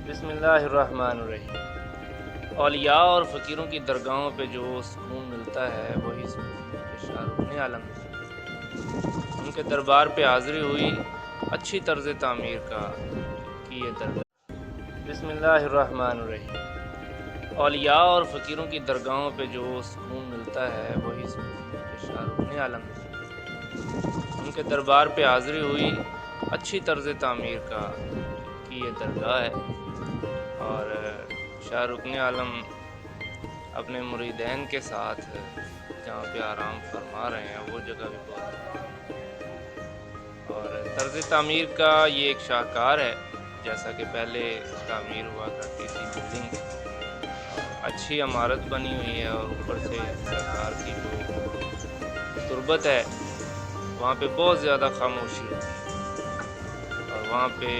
بسم اللہ الرحمن الرحیم۔ اولیاء اور فقیروں کی درگاہوں پہ جو سکون ملتا ہے وہی سکون کہ شاہ رکن عالم ان کے دربار پہ حاضری ہوئی اچھی طرز تعمیر کا کی یہ درگاہ۔ بسم اللہ الرحمن الرحیم۔ اولیاء اور فقیروں کی درگاہوں پہ جو سکون ملتا ہے وہی سکون کہ شاہ رکن عالم ان کے دربار پہ حاضری ہوئی اچھی طرز تعمیر کا کی یہ درگاہ ہے، اور شاہ رکن عالم اپنے مریدین کے ساتھ جہاں پہ آرام فرما رہے ہیں وہ جگہ بھی بہت ہے، اور طرز تعمیر کا یہ ایک شاہکار ہے۔ جیسا کہ پہلے تعمیر ہوا کرتی تھی بلڈنگ، اچھی عمارت بنی ہوئی ہے، اور اوپر سے سرکار کی جو تربت ہے وہاں پہ بہت زیادہ خاموشی ہوتی ہے، اور وہاں پہ